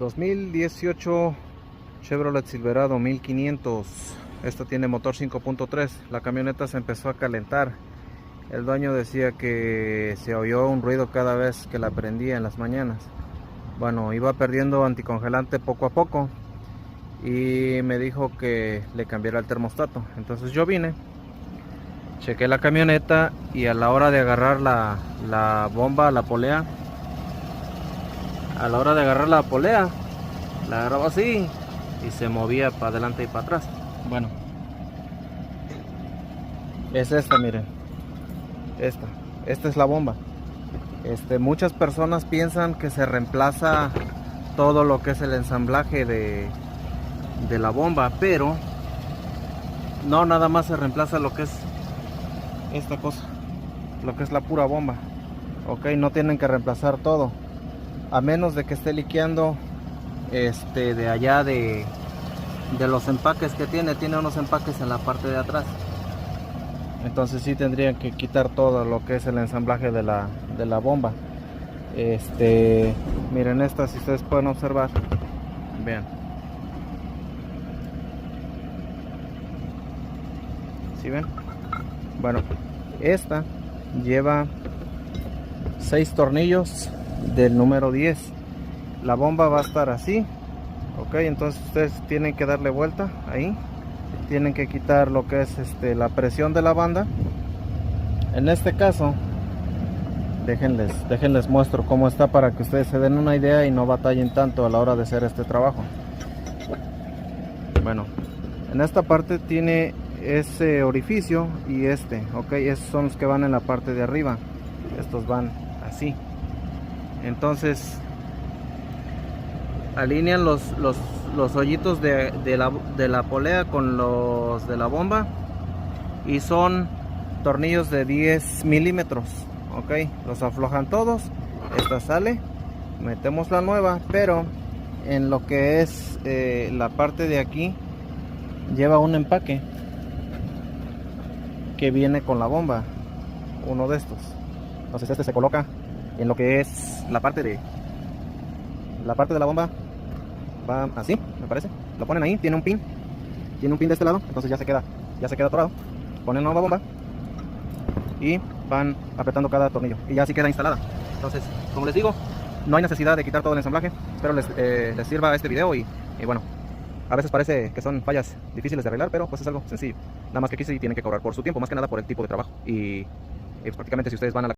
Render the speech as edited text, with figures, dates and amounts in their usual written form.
2018 Chevrolet Silverado 1500. Esta tiene motor 5.3. La camioneta se empezó a calentar. El dueño decía que se oyó un ruido cada vez que la prendía en las mañanas. Bueno, iba perdiendo anticongelante poco a poco y me dijo que le cambiara el termostato. Entonces yo vine, chequé la camioneta y a la hora de agarrar la bomba, la polea, la agarraba así y se movía para adelante y para atrás. Bueno, es esta, miren, esta es la bomba. Muchas personas piensan que se reemplaza todo lo que es el ensamblaje de la bomba, pero no, nada más se reemplaza lo que es esta cosa, lo que es la pura bomba. Ok, no tienen que reemplazar todo, a menos de que esté liqueando de allá de los empaques que tiene unos empaques en la parte de atrás. Entonces sí tendrían que quitar todo lo que es el ensamblaje de la bomba. Miren esta, si ustedes pueden observar, vean, ¿sí ven? Bueno, esta lleva 6 tornillos del número 10. La bomba va a estar así, ok, entonces ustedes tienen que darle vuelta ahí. Tienen que quitar lo que es la presión de la banda. En este caso, déjenles muestro cómo está para que ustedes se den una idea y no batallen tanto a la hora de hacer este trabajo. Bueno, en esta parte tiene ese orificio y ok, esos son los que van en la parte de arriba. Estos van así. Entonces alinean los hoyitos de la polea con los de la bomba y son tornillos de 10 milímetros. Ok, los aflojan todos. Esta sale, metemos la nueva, pero en lo que es la parte de aquí lleva un empaque que viene con la bomba, uno de estos. Entonces se coloca en lo que es la parte de la bomba. Va así, me parece. Lo ponen ahí, tiene un pin de este lado, entonces ya se queda atorado. Ponen nueva bomba y van apretando cada tornillo y ya así queda instalada. Entonces, como les digo, no hay necesidad de quitar todo el ensamblaje. Espero les sirva este video y bueno, a veces parece que son fallas difíciles de arreglar, pero pues es algo sencillo. Nada más que aquí sí tienen que cobrar por su tiempo, más que nada por el tipo de trabajo. Y pues prácticamente si ustedes van a la